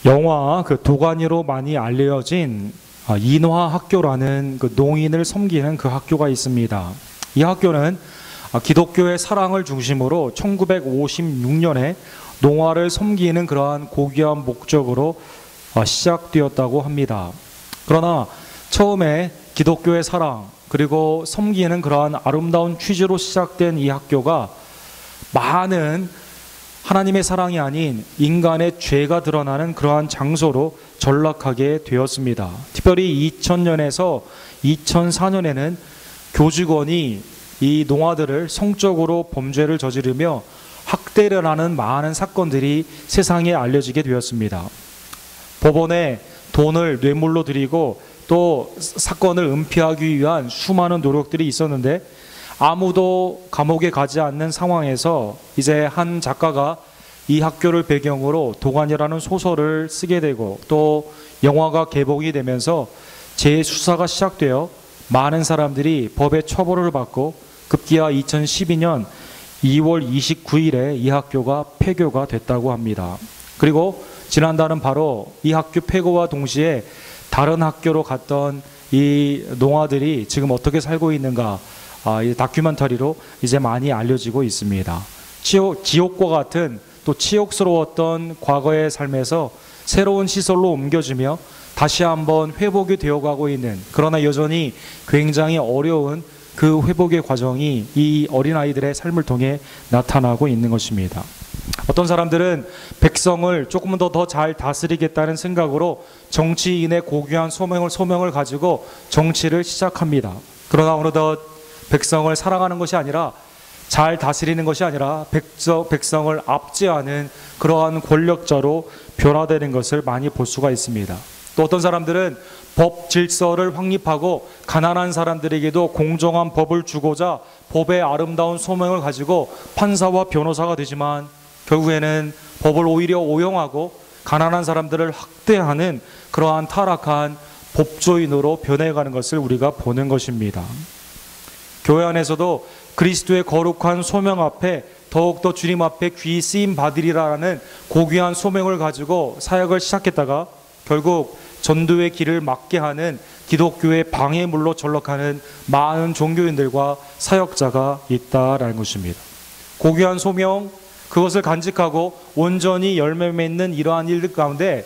영화 도가니로 많이 알려진 인화학교라는 농인을 섬기는 그 학교가 있습니다. 이 학교는 기독교의 사랑을 중심으로 1956년에 농화를 섬기는 그러한 고귀한 목적으로 시작되었다고 합니다. 그러나 처음에 기독교의 사랑 그리고 섬기는 그러한 아름다운 취지로 시작된 이 학교가 많은 하나님의 사랑이 아닌 인간의 죄가 드러나는 그러한 장소로 전락하게 되었습니다. 특별히 2000년에서 2004년에는 교직원이 이 농아들을 성적으로 범죄를 저지르며 학대를 하는 많은 사건들이 세상에 알려지게 되었습니다. 법원에 돈을 뇌물로 드리고 또 사건을 은폐하기 위한 수많은 노력들이 있었는데 아무도 감옥에 가지 않는 상황에서 이제 한 작가가 이 학교를 배경으로 도가니라는 소설을 쓰게 되고 또 영화가 개봉이 되면서 재수사가 시작되어 많은 사람들이 법의 처벌을 받고 급기야 2012년 2월 29일에 이 학교가 폐교가 됐다고 합니다. 그리고 지난달은 바로 이 학교 폐교와 동시에 다른 학교로 갔던 이 농아들이 지금 어떻게 살고 있는가 이 다큐멘터리로 이제 많이 알려지고 있습니다. 지옥과 같은 또 치욕스러웠던 과거의 삶에서 새로운 시설로 옮겨지며 다시 한번 회복이 되어가고 있는, 그러나 여전히 굉장히 어려운 그 회복의 과정이 이 어린아이들의 삶을 통해 나타나고 있는 것입니다. 어떤 사람들은 백성을 조금 더 잘 다스리겠다는 생각으로 정치인의 고귀한 소명을 가지고 정치를 시작합니다. 그러나 어느덧 백성을 사랑하는 것이 아니라 잘 다스리는 것이 아니라 백성을 압제하는 그러한 권력자로 변화되는 것을 많이 볼 수가 있습니다. 또 어떤 사람들은 법 질서를 확립하고 가난한 사람들에게도 공정한 법을 주고자 법의 아름다운 소명을 가지고 판사와 변호사가 되지만 결국에는 법을 오히려 오용하고 가난한 사람들을 학대하는 그러한 타락한 법조인으로 변해가는 것을 우리가 보는 것입니다. 교회 안에서도 그리스도의 거룩한 소명 앞에 더욱더 주님 앞에 귀 쓰임 받으리라는 고귀한 소명을 가지고 사역을 시작했다가 결국 전도의 길을 막게 하는 기독교의 방해물로 전락하는 많은 종교인들과 사역자가 있다라는 것입니다. 고귀한 소명, 그것을 간직하고 온전히 열매 맺는 이러한 일들 가운데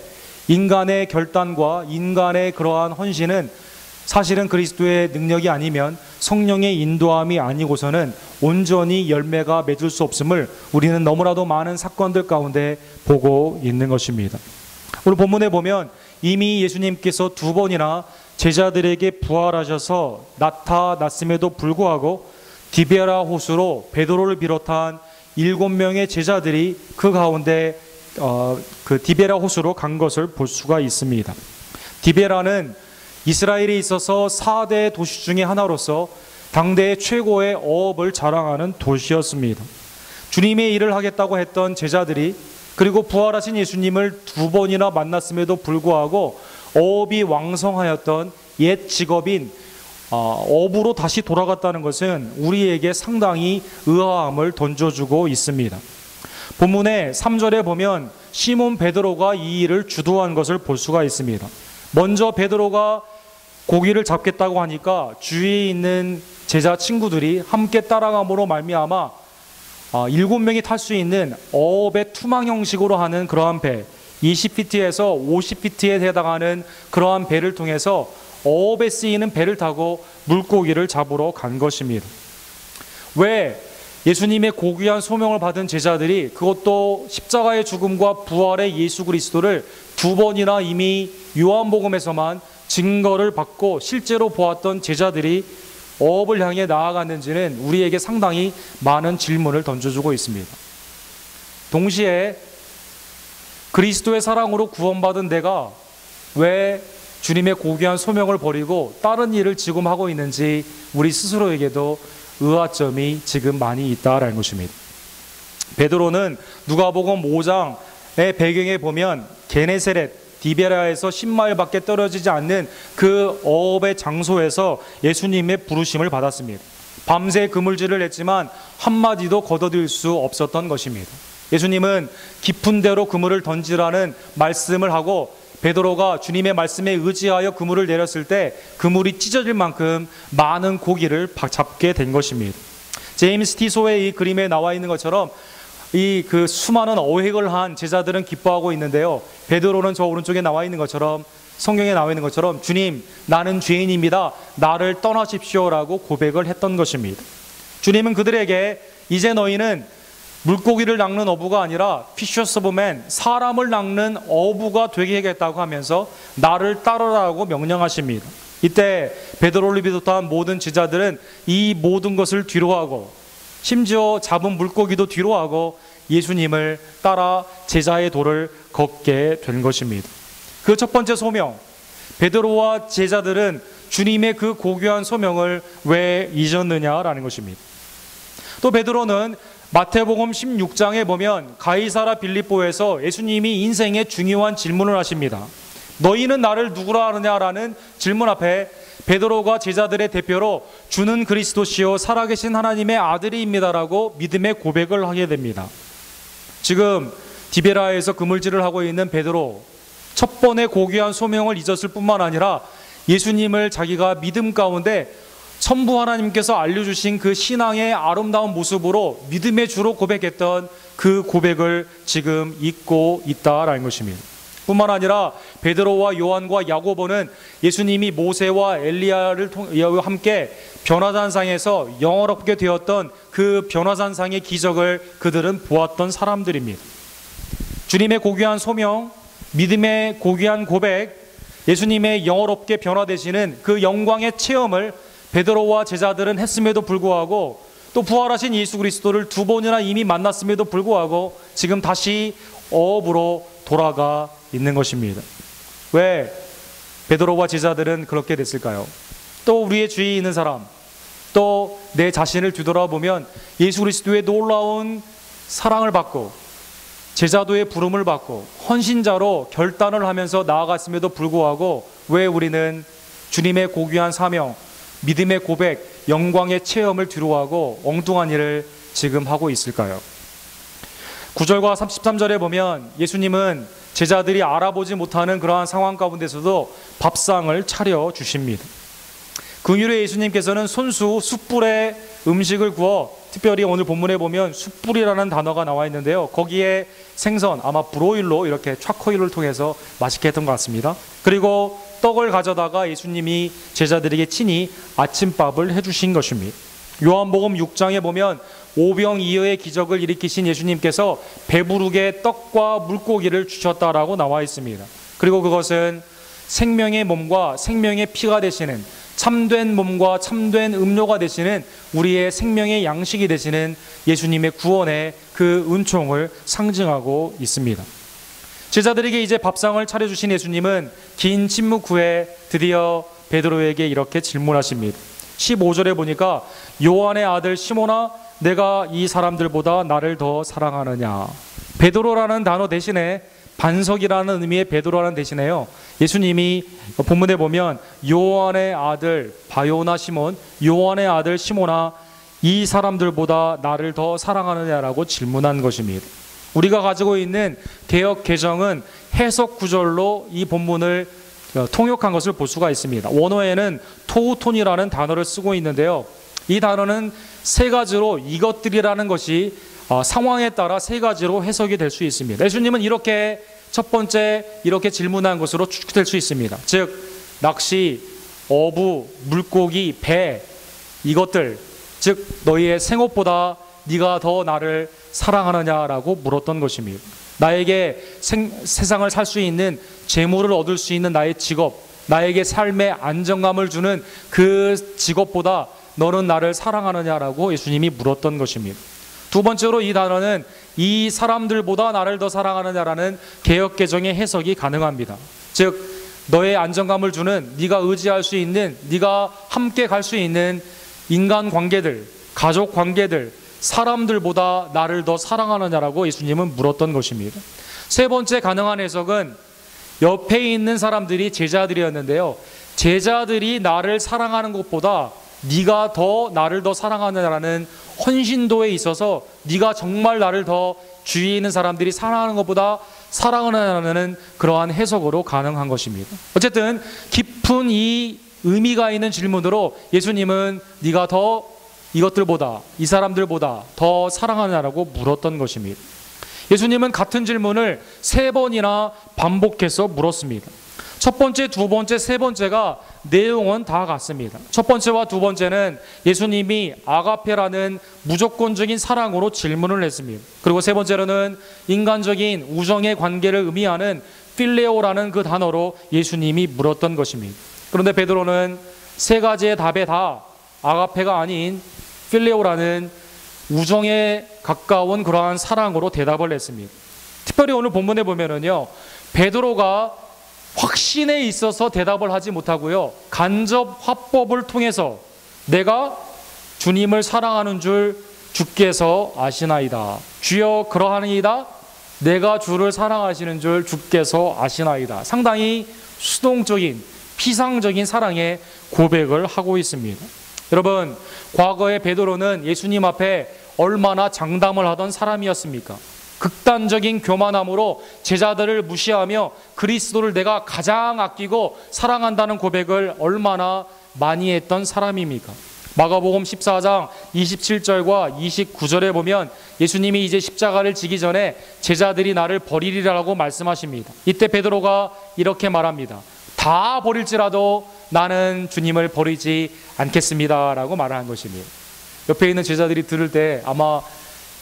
인간의 결단과 인간의 그러한 헌신은 사실은 그리스도의 능력이 아니면 성령의 인도함이 아니고서는 온전히 열매가 맺을 수 없음을 우리는 너무나도 많은 사건들 가운데 보고 있는 것입니다. 오늘 본문에 보면 이미 예수님께서 2번이나 제자들에게 부활하셔서 나타났음에도 불구하고 디베라 호수로 베드로를 비롯한 7명의 제자들이 그 가운데 그 디베라 호수로 간 것을 볼 수가 있습니다. 디베라는 이스라엘에 있어서 4대 도시 중에 하나로서 당대의 최고의 어업을 자랑하는 도시였습니다. 주님의 일을 하겠다고 했던 제자들이 그리고 부활하신 예수님을 2번이나 만났음에도 불구하고 어업이 왕성하였던 옛 직업인 어부로 다시 돌아갔다는 것은 우리에게 상당히 의아함을 던져주고 있습니다. 본문의 3절에 보면 시몬 베드로가 이 일을 주도한 것을 볼 수가 있습니다. 먼저 베드로가 고기를 잡겠다고 하니까 주위에 있는 제자 친구들이 함께 따라감으로 말미암아 7명이 탈 수 있는 어업의 투망 형식으로 하는 그러한 배, 20피트에서 50피트에 해당하는 그러한 배를 통해서 어업에 쓰이는 배를 타고 물고기를 잡으러 간 것입니다. 왜 예수님의 고귀한 소명을 받은 제자들이 그것도 십자가의 죽음과 부활의 예수 그리스도를 2번이나 이미 요한복음에서만 증거를 받고 실제로 보았던 제자들이 어업을 향해 나아갔는지는 우리에게 상당히 많은 질문을 던져주고 있습니다. 동시에 그리스도의 사랑으로 구원받은 내가 왜 주님의 고귀한 소명을 버리고 다른 일을 지금 하고 있는지 우리 스스로에게도 의아점이 지금 많이 있다라는 것입니다. 베드로는 누가복음 5장의 배경에 보면 게네사렛 디베라에서 10마일밖에 떨어지지 않는 그 어업의 장소에서 예수님의 부르심을 받았습니다. 밤새 그물질을 했지만 한마디도 거둬들 수 없었던 것입니다. 예수님은 깊은 데로 그물을 던지라는 말씀을 하고 베드로가 주님의 말씀에 의지하여 그물을 내렸을 때 그물이 찢어질 만큼 많은 고기를 잡게 된 것입니다. 제임스 티소의 이 그림에 나와 있는 것처럼 이 그 수많은 어획을 한 제자들은 기뻐하고 있는데요, 베드로는 저 오른쪽에 나와 있는 것처럼, 성경에 나와 있는 것처럼 주님, 나는 죄인입니다, 나를 떠나십시오라고 고백을 했던 것입니다. 주님은 그들에게 이제 너희는 물고기를 낚는 어부가 아니라 Fishers of Men, 사람을 낚는 어부가 되게 하겠다고 하면서 나를 따르라고 명령하십니다. 이때 베드로를 비롯한 모든 제자들은 이 모든 것을 뒤로하고 심지어 잡은 물고기도 뒤로하고 예수님을 따라 제자의 도를 걷게 된 것입니다. 그 첫 번째 소명, 베드로와 제자들은 주님의 그 고귀한 소명을 왜 잊었느냐라는 것입니다. 또 베드로는 마태복음 16장에 보면 가이사라 빌립보에서 예수님이 인생의 중요한 질문을 하십니다. 너희는 나를 누구라 하느냐라는 질문 앞에 베드로가 제자들의 대표로 주는 그리스도시요 살아계신 하나님의 아들이입니다라고 믿음의 고백을 하게 됩니다. 지금 디베라에서 그물질을 하고 있는 베드로, 첫 번의 고귀한 소명을 잊었을 뿐만 아니라 예수님을 자기가 믿음 가운데 천부 하나님께서 알려주신 그 신앙의 아름다운 모습으로 믿음의 주로 고백했던 그 고백을 지금 잊고 있다라는 것입니다. 뿐만 아니라 베드로와 요한과 야고보는 예수님이 모세와 엘리야를 함께 변화산상에서 영원롭게 되었던 그 변화산상의 기적을 그들은 보았던 사람들입니다. 주님의 고귀한 소명, 믿음의 고귀한 고백, 예수님의 영원롭게 변화되시는 그 영광의 체험을 베드로와 제자들은 했음에도 불구하고, 또 부활하신 예수 그리스도를 두 번이나 이미 만났음에도 불구하고 지금 다시 어업으로 돌아가 있는 것입니다. 왜 베드로와 제자들은 그렇게 됐을까요? 또 우리의 주위에 있는 사람, 또 내 자신을 뒤돌아보면 예수 그리스도의 놀라운 사랑을 받고 제자도의 부름을 받고 헌신자로 결단을 하면서 나아갔음에도 불구하고 왜 우리는 주님의 고귀한 사명, 믿음의 고백, 영광의 체험을 뒤로하고 엉뚱한 일을 지금 하고 있을까요? 9절과 33절에 보면 예수님은 제자들이 알아보지 못하는 그러한 상황 가운데서도 밥상을 차려 주십니다. 긍휼의 예수님께서는 손수 숯불에 음식을 구워, 특별히 오늘 본문에 보면 숯불이라는 단어가 나와 있는데요, 거기에 생선, 아마 브로일로 이렇게 차코일을 통해서 맛있게 했던 것 같습니다. 그리고 떡을 가져다가 예수님이 제자들에게 친히 아침밥을 해주신 것입니다. 요한복음 6장에 보면 오병이어의 기적을 일으키신 예수님께서 배부르게 떡과 물고기를 주셨다라고 나와 있습니다. 그리고 그것은 생명의 몸과 생명의 피가 되시는, 참된 몸과 참된 음료가 되시는, 우리의 생명의 양식이 되시는 예수님의 구원의 그 은총을 상징하고 있습니다. 제자들에게 이제 밥상을 차려주신 예수님은 긴 침묵 후에 드디어 베드로에게 이렇게 질문하십니다. 15절에 보니까 요한의 아들 시몬아, 내가 이 사람들보다 나를 더 사랑하느냐. 베드로라는 단어 대신에, 반석이라는 의미의 베드로라는 대신에요, 예수님이 본문에 보면 요한의 아들 바요나 시몬, 요한의 아들 시몬아, 이 사람들보다 나를 더 사랑하느냐라고 질문한 것입니다. 우리가 가지고 있는 개역 개정은 해석 구절로 이 본문을 통역한 것을 볼 수가 있습니다. 원어에는 토우톤이라는 단어를 쓰고 있는데요, 이 단어는 세 가지로, 이것들이라는 것이 상황에 따라 세 가지로 해석이 될 수 있습니다. 예수님은 이렇게 첫 번째 이렇게 질문한 것으로 추측될 수 있습니다. 즉 낚시, 어부, 물고기, 배, 이것들, 즉 너희의 생업보다 네가 더 나를 사랑하느냐라고 물었던 것입니다. 나에게 세상을 살 수 있는, 재물을 얻을 수 있는 나의 직업, 나에게 삶의 안정감을 주는 그 직업보다 너는 나를 사랑하느냐라고 예수님이 물었던 것입니다. 두 번째로 이 단어는 이 사람들보다 나를 더 사랑하느냐라는 개역개정의 해석이 가능합니다. 즉 너의 안정감을 주는, 네가 의지할 수 있는, 네가 함께 갈 수 있는 인간관계들, 가족관계들, 사람들보다 나를 더 사랑하느냐라고 예수님은 물었던 것입니다. 세 번째 가능한 해석은 옆에 있는 사람들이 제자들이었는데요, 제자들이 나를 사랑하는 것보다 네가 더 나를 더 사랑하느냐라는 헌신도에 있어서 네가 정말 나를 더 주위에 있는 사람들이 사랑하는 것보다 사랑을 하는 그러한 해석으로 가능한 것입니다. 어쨌든 깊은 이 의미가 있는 질문으로 예수님은 네가 더 이것들보다, 이 사람들보다 더 사랑하느냐라고 물었던 것입니다. 예수님은 같은 질문을 3번이나 반복해서 물었습니다. 첫 번째, 두 번째, 세 번째가 내용은 다 같습니다. 첫 번째와 두 번째는 예수님이 아가페라는 무조건적인 사랑으로 질문을 했습니다. 그리고 세 번째로는 인간적인 우정의 관계를 의미하는 필레오라는 그 단어로 예수님이 물었던 것입니다. 그런데 베드로는 세 가지의 답에 다 아가페가 아닌 필레오라는 우정에 가까운 그러한 사랑으로 대답을 했습니다. 특별히 오늘 본문에 보면은요, 베드로가 확신에 있어서 대답을 하지 못하고요, 간접 화법을 통해서 내가 주님을 사랑하는 줄 주께서 아시나이다. 주여 그러하니이다. 내가 주를 사랑하시는 줄 주께서 아시나이다. 상당히 수동적인, 피상적인 사랑의 고백을 하고 있습니다. 여러분, 과거에 베드로는 예수님 앞에 얼마나 장담을 하던 사람이었습니까? 극단적인 교만함으로 제자들을 무시하며 그리스도를 내가 가장 아끼고 사랑한다는 고백을 얼마나 많이 했던 사람입니까? 마가복음 14장 27절과 29절에 보면 예수님이 이제 십자가를 지기 전에 제자들이 나를 버리리라고 말씀하십니다. 이때 베드로가 이렇게 말합니다. 다 버릴지라도 나는 주님을 버리지 않겠습니다 라고 말을 한 것입니다. 옆에 있는 제자들이 들을 때 아마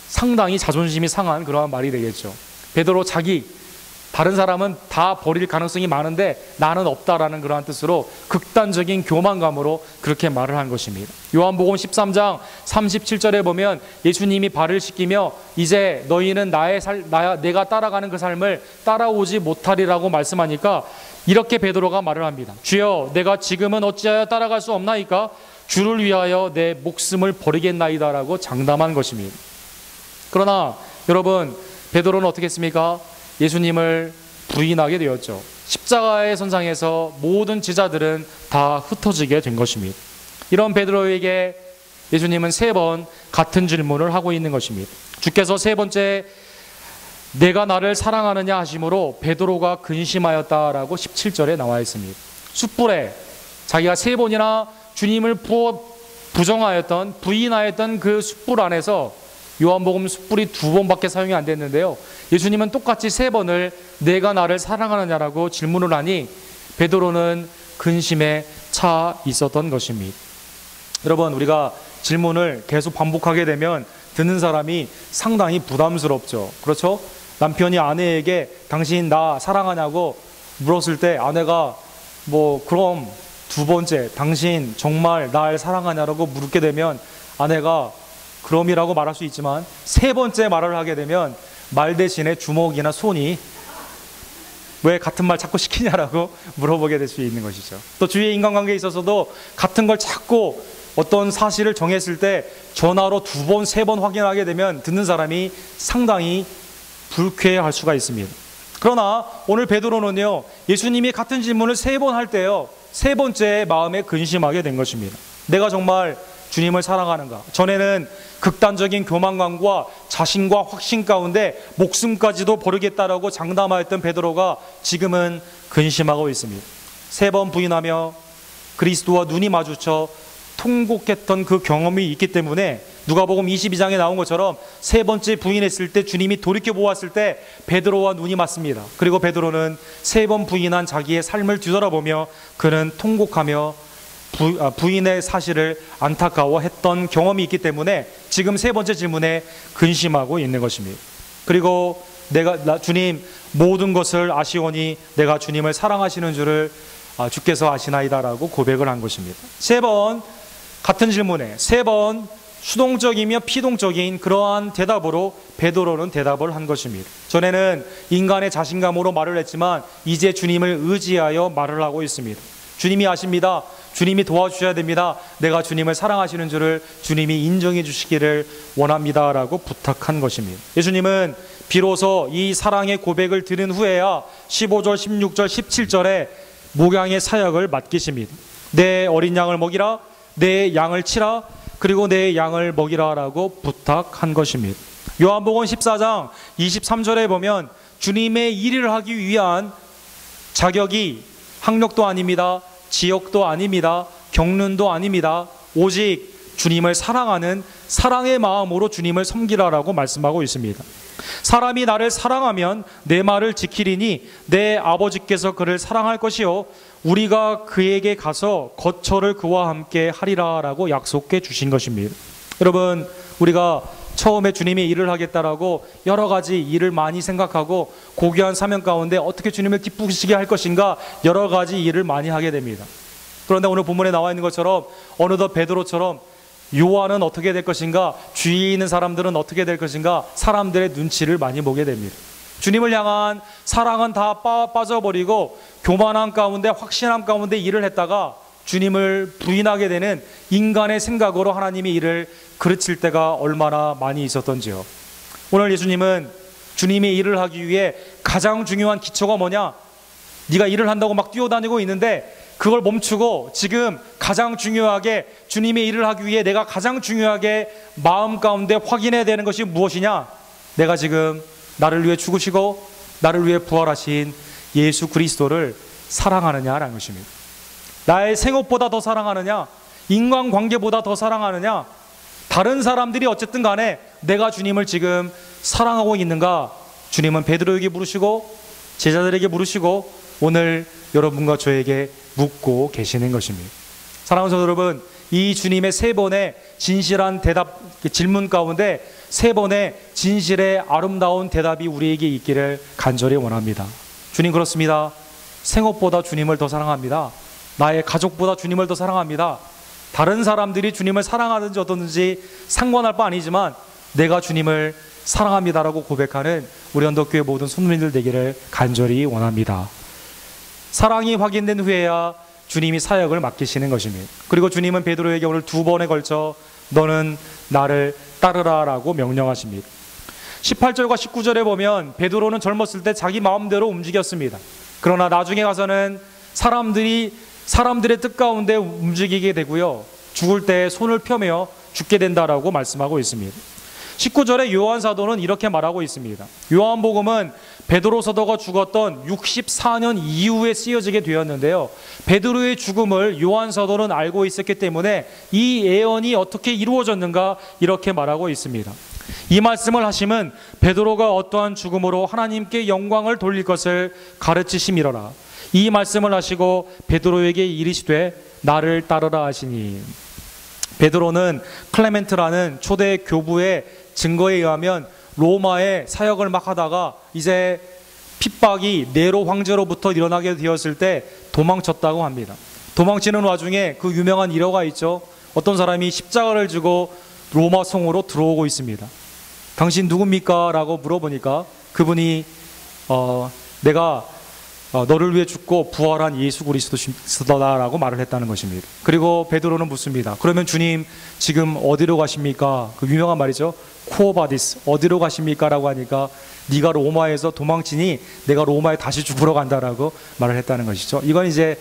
상당히 자존심이 상한 그러한 말이 되겠죠. 베드로 다른 사람은 다 버릴 가능성이 많은데 나는 없다라는 그러한 뜻으로 극단적인 교만감으로 그렇게 말을 한 것입니다. 요한복음 13장 37절에 보면 예수님이 발을 씻기며 이제 너희는 내가 따라가는 그 삶을 따라오지 못하리라고 말씀하니까 이렇게 베드로가 말을 합니다. 주여 내가 지금은 어찌하여 따라갈 수 없나이까? 주를 위하여 내 목숨을 버리겠나이다 라고 장담한 것입니다. 그러나 여러분, 베드로는 어떻게 했습니까? 예수님을 부인하게 되었죠. 십자가의 선상에서 모든 제자들은 다 흩어지게 된 것입니다. 이런 베드로에게 예수님은 3번 같은 질문을 하고 있는 것입니다. 주께서 3번째 내가 나를 사랑하느냐 하심으로 베드로가 근심하였다라고 17절에 나와 있습니다. 숯불에 자기가 3번이나 주님을 부인하였던 그 숯불 안에서 요한복음 숯불이 2번밖에 사용이 안 됐는데요, 예수님은 똑같이 3번을 내가 나를 사랑하느냐라고 질문을 하니 베드로는 근심에 차 있었던 것입니다. 여러분, 우리가 질문을 계속 반복하게 되면 듣는 사람이 상당히 부담스럽죠. 그렇죠? 남편이 아내에게 당신 나 사랑하냐고 물었을 때 아내가 그럼 2번째 당신 정말 날 사랑하냐라고 물게 되면 아내가 그럼이라고 말할 수 있지만 3번째 말을 하게 되면 말 대신에 주먹이나 손이 왜 같은 말 자꾸 시키냐라고 물어보게 될 수 있는 것이죠. 또 주위의 인간관계에 있어서도 같은 걸 자꾸 어떤 사실을 정했을 때 전화로 2번, 3번 확인하게 되면 듣는 사람이 상당히 불쾌할 수가 있습니다. 그러나 오늘 베드로는요, 예수님이 같은 질문을 3번 할 때요, 3번째 마음에 근심하게 된 것입니다. 내가 정말 주님을 사랑하는가? 전에는 극단적인 교만감과 자신과 확신 가운데 목숨까지도 버리겠다라고 장담하였던 베드로가 지금은 근심하고 있습니다. 3번 부인하며 그리스도와 눈이 마주쳐 통곡했던 그 경험이 있기 때문에 누가복음 22장에 나온 것처럼 3번째 부인했을 때 주님이 돌이켜 보았을 때 베드로와 눈이 맞습니다. 그리고 베드로는 3번 부인한 자기의 삶을 뒤돌아보며 그는 통곡하며 부인의 사실을 안타까워했던 경험이 있기 때문에 지금 3번째 질문에 근심하고 있는 것입니다. 그리고 주님 모든 것을 아시오니 내가 주님을 사랑하시는 줄을 주께서 아시나이다라고 고백을 한 것입니다. 3번 같은 질문에 3번 수동적이며 피동적인 그러한 대답으로 베드로는 대답을 한 것입니다. 전에는 인간의 자신감으로 말을 했지만 이제 주님을 의지하여 말을 하고 있습니다. 주님이 아십니다. 주님이 도와주셔야 됩니다. 내가 주님을 사랑하시는 줄을 주님이 인정해 주시기를 원합니다라고 부탁한 것입니다. 예수님은 비로소 이 사랑의 고백을 들은 후에야 15절, 16절, 17절에 목양의 사역을 맡기십니다. 내 어린 양을 먹이라, 내 양을 치라, 그리고 내 양을 먹이라라고 부탁한 것입니다. 요한복음 14장 23절에 보면 주님의 일을 하기 위한 자격이 학력도 아닙니다. 지역도 아닙니다. 경륜도 아닙니다. 오직 주님을 사랑하는 사랑의 마음으로 주님을 섬기라라고 말씀하고 있습니다. 사람이 나를 사랑하면 내 말을 지키리니 내 아버지께서 그를 사랑할 것이요 우리가 그에게 가서 거처를 그와 함께 하리라라고 약속해 주신 것입니다. 여러분, 우리가 처음에 주님이 일을 하겠다라고 여러 가지 일을 많이 생각하고 고귀한 사명 가운데 어떻게 주님을 기쁘시게 할 것인가 여러 가지 일을 많이 하게 됩니다. 그런데 오늘 본문에 나와 있는 것처럼 어느덧 베드로처럼 요한은 어떻게 될 것인가, 주위에 있는 사람들은 어떻게 될 것인가, 사람들의 눈치를 많이 보게 됩니다. 주님을 향한 사랑은 다 빠져버리고 교만함 가운데, 확신함 가운데 일을 했다가 주님을 부인하게 되는 인간의 생각으로 하나님이 일을 그르칠 때가 얼마나 많이 있었던지요. 오늘 예수님은 주님의 일을 하기 위해 가장 중요한 기초가 뭐냐? 네가 일을 한다고 막 뛰어다니고 있는데 그걸 멈추고 지금 가장 중요하게 주님의 일을 하기 위해 내가 가장 중요하게 마음 가운데 확인해야 되는 것이 무엇이냐? 내가 지금 나를 위해 죽으시고 나를 위해 부활하신 예수 그리스도를 사랑하느냐라는 것입니다. 나의 생업보다 더 사랑하느냐? 인간관계보다 더 사랑하느냐? 다른 사람들이 어쨌든 간에 내가 주님을 지금 사랑하고 있는가? 주님은 베드로에게 물으시고 제자들에게 물으시고 오늘 여러분과 저에게 묻고 계시는 것입니다. 사랑하는 성도 여러분, 이 주님의 세 번의 진실한 대답, 질문 가운데 세 번의 진실의 아름다운 대답이 우리에게 있기를 간절히 원합니다. 주님, 그렇습니다. 생업보다 주님을 더 사랑합니다. 나의 가족보다 주님을 더 사랑합니다. 다른 사람들이 주님을 사랑하든지 어떻든지 상관할 바 아니지만 내가 주님을 사랑합니다라고 고백하는 우리 언덕교회 모든 손님들 되기를 간절히 원합니다. 사랑이 확인된 후에야 주님이 사역을 맡기시는 것입니다. 그리고 주님은 베드로에게 오늘 두 번에 걸쳐 너는 나를 따르라라고 명령하십니다. 18절과 19절에 보면 베드로는 젊었을 때 자기 마음대로 움직였습니다. 그러나 나중에 가서는 사람들의 뜻 가운데 움직이게 되고요, 죽을 때 손을 펴며 죽게 된다라고 말씀하고 있습니다. 19절에 요한 사도는 이렇게 말하고 있습니다. 요한복음은 베드로 사도가 죽었던 64년 이후에 쓰여지게 되었는데요, 베드로의 죽음을 요한 사도는 알고 있었기 때문에 이 예언이 어떻게 이루어졌는가 이렇게 말하고 있습니다. 이 말씀을 하심은 베드로가 어떠한 죽음으로 하나님께 영광을 돌릴 것을 가르치심이로라. 이 말씀을 하시고 베드로에게 이르시되 나를 따르라 하시니. 베드로는 클레멘트라는 초대 교부의 증거에 의하면 로마에 사역을 막 하다가 이제 핍박이 네로 황제로부터 일어나게 되었을 때 도망쳤다고 합니다. 도망치는 와중에 그 유명한 일화가 있죠. 어떤 사람이 십자가를 지고 로마 성으로 들어오고 있습니다. 당신 누굽니까? 라고 물어보니까 그분이 내가 너를 위해 죽고 부활한 예수 그리스도다라고 말을 했다는 것입니다. 그리고 베드로는 묻습니다. 그러면 주님 지금 어디로 가십니까? 그 유명한 말이죠. 코어바디스, 어디로 가십니까? 라고 하니까 네가 로마에서 도망치니 내가 로마에 다시 죽으러 간다라고 말을 했다는 것이죠. 이건 이제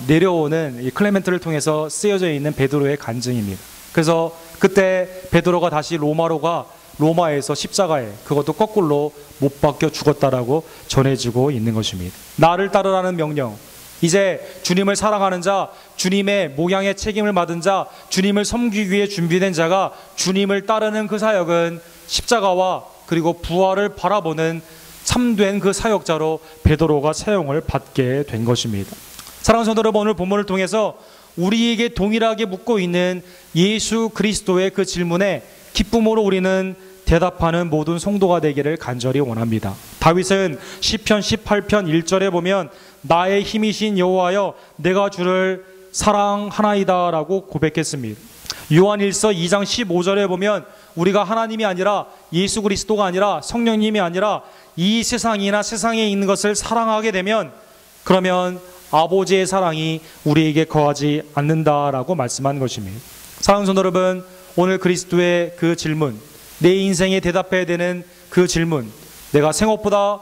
내려오는 이 클레멘트를 통해서 쓰여져 있는 베드로의 간증입니다. 그래서 그때 베드로가 다시 로마에서 십자가에, 그것도 거꾸로 못 박혀 죽었다라고 전해지고 있는 것입니다. 나를 따르라는 명령, 이제 주님을 사랑하는 자, 주님의 모양의 책임을 받은 자, 주님을 섬기기 위해 준비된 자가 주님을 따르는 그 사역은 십자가와 그리고 부활을 바라보는 참된 그 사역자로 베드로가 사용을 받게 된 것입니다. 사랑하는 성도 여러분, 오늘 본문을 통해서 우리에게 동일하게 묻고 있는 예수 그리스도의 그 질문에 기쁨으로 우리는 대답하는 모든 성도가 되기를 간절히 원합니다. 다윗은 시편 18편 1절에 보면 나의 힘이신 여호와여 내가 주를 사랑하나이다 라고 고백했습니다. 요한일서 2장 15절에 보면 우리가 하나님이 아니라 예수 그리스도가 아니라 성령님이 아니라 이 세상이나 세상에 있는 것을 사랑하게 되면 그러면 아버지의 사랑이 우리에게 거하지 않는다라고 말씀한 것입니다. 사랑하는 성도 여러분, 오늘 그리스도의 그 질문, 내 인생에 대답해야 되는 그 질문, 내가 생업보다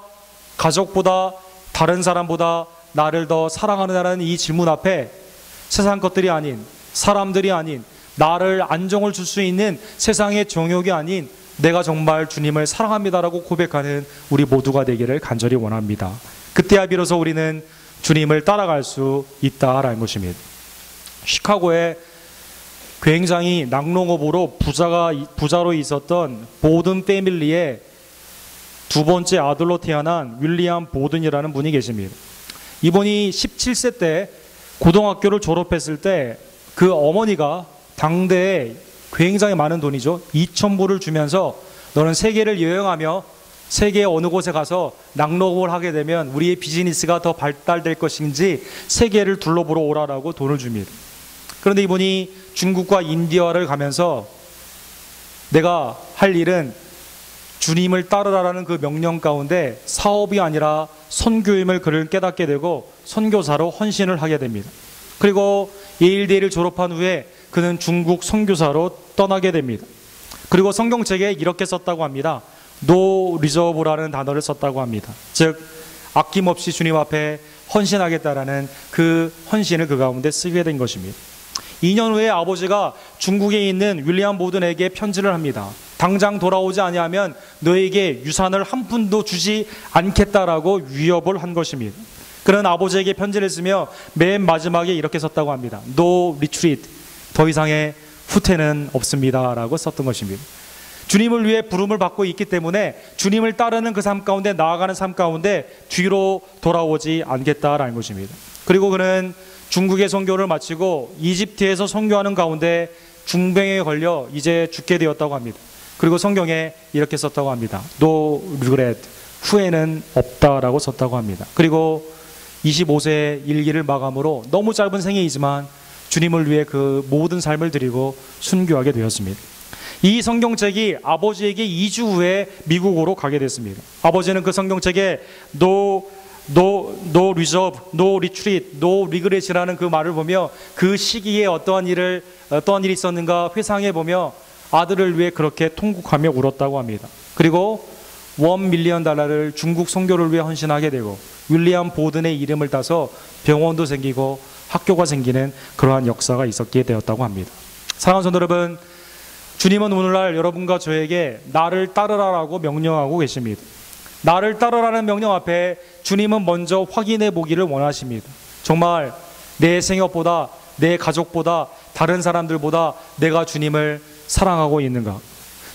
가족보다 다른 사람보다 나를 더 사랑하느냐는 이 질문 앞에 세상 것들이 아닌, 사람들이 아닌, 나를 안정을 줄 수 있는 세상의 정욕이 아닌 내가 정말 주님을 사랑합니다라고 고백하는 우리 모두가 되기를 간절히 원합니다. 그때야 비로소 우리는 주님을 따라갈 수 있다라는 것입니다. 시카고에 굉장히 낙농업으로 부자로 있었던 보든 패밀리의 두 번째 아들로 태어난 윌리엄 보든이라는 분이 계십니다. 이분이 17세 때 고등학교를 졸업했을 때 그 어머니가 당대에 굉장히 많은 돈이죠. 2,000불을 주면서 너는 세계를 여행하며 세계 어느 곳에 가서 낙농업을 하게 되면 우리의 비즈니스가 더 발달될 것인지 세계를 둘러보러 오라라고 돈을 줍니다. 그런데 이분이 중국과 인디아를 가면서 내가 할 일은 주님을 따르라라는 그 명령 가운데 사업이 아니라 선교임을 그를 깨닫게 되고 선교사로 헌신을 하게 됩니다. 그리고 예일대를 졸업한 후에 그는 중국 선교사로 떠나게 됩니다. 그리고 성경책에 이렇게 썼다고 합니다. No reserve라는 단어를 썼다고 합니다. 즉 아낌없이 주님 앞에 헌신하겠다라는 그 헌신을 그 가운데 쓰게 된 것입니다. 2년 후에 아버지가 중국에 있는 윌리엄 보든에게 편지를 합니다. 당장 돌아오지 아니하면 너에게 유산을 한 푼도 주지 않겠다라고 위협을 한 것입니다. 그는 아버지에게 편지를 쓰며 맨 마지막에 이렇게 썼다고 합니다. No retreat, 더 이상의 후퇴는 없습니다 라고 썼던 것입니다. 주님을 위해 부름을 받고 있기 때문에 주님을 따르는 그 삶 가운데, 나아가는 삶 가운데 뒤로 돌아오지 않겠다라는 것입니다. 그리고 그는 중국의 선교를 마치고 이집트에서 선교하는 가운데 중병에 걸려 이제 죽게 되었다고 합니다. 그리고 성경에 이렇게 썼다고 합니다. No regret, 후회는 없다라고 썼다고 합니다. 그리고 25세의 일기를 마감으로 너무 짧은 생애이지만 주님을 위해 그 모든 삶을 드리고 순교하게 되었습니다. 이 성경책이 아버지에게 2주 후에 미국으로 가게 됐습니다. 아버지는 그 성경책에 No reserve, no retreat, no regret이라는 그 말을 보며 그 시기에 어떠한 일이 있었는가 회상해 보며 아들을 위해 그렇게 통곡하며 울었다고 합니다. 그리고 $1 밀리언 중국 선교를 위해 헌신하게 되고 윌리엄 보든의 이름을 따서 병원도 생기고 학교가 생기는 그러한 역사가 있었게 되었다고 합니다. 사랑하는 성도 여러분, 주님은 오늘날 여러분과 저에게 나를 따르라라고 명령하고 계십니다. 나를 따르라는 명령 앞에 주님은 먼저 확인해 보기를 원하십니다. 정말 내 생업보다, 내 가족보다, 다른 사람들보다 내가 주님을 사랑하고 있는가?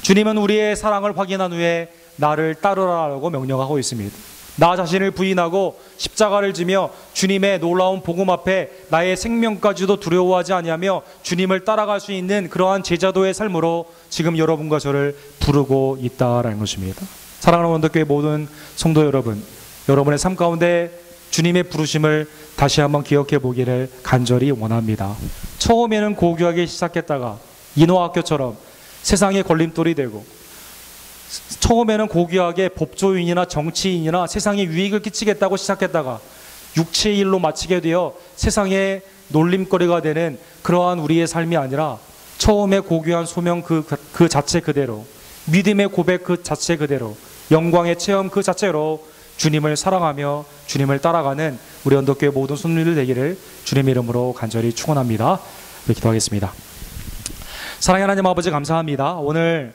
주님은 우리의 사랑을 확인한 후에 나를 따르라라고 명령하고 있습니다. 나 자신을 부인하고 십자가를 지며 주님의 놀라운 복음 앞에 나의 생명까지도 두려워하지 아니하며 주님을 따라갈 수 있는 그러한 제자도의 삶으로 지금 여러분과 저를 부르고 있다라는 것입니다. 사랑하는 원더교회 모든 성도 여러분, 여러분의 삶 가운데 주님의 부르심을 다시 한번 기억해 보기를 간절히 원합니다. 처음에는 고귀하게 시작했다가 인화학교처럼 세상의 걸림돌이 되고, 처음에는 고귀하게 법조인이나 정치인이나 세상에 유익을 끼치겠다고 시작했다가 육체의 일로 마치게 되어 세상의 놀림거리가 되는 그러한 우리의 삶이 아니라 처음에 고귀한 소명 그 자체 그대로, 믿음의 고백 그 자체 그대로, 영광의 체험 그 자체로 주님을 사랑하며 주님을 따라가는 우리 언덕교회 모든 손님들 되기를 주님의 이름으로 간절히 축원합니다. 기도하겠습니다. 사랑하는 하나님 아버지 감사합니다. 오늘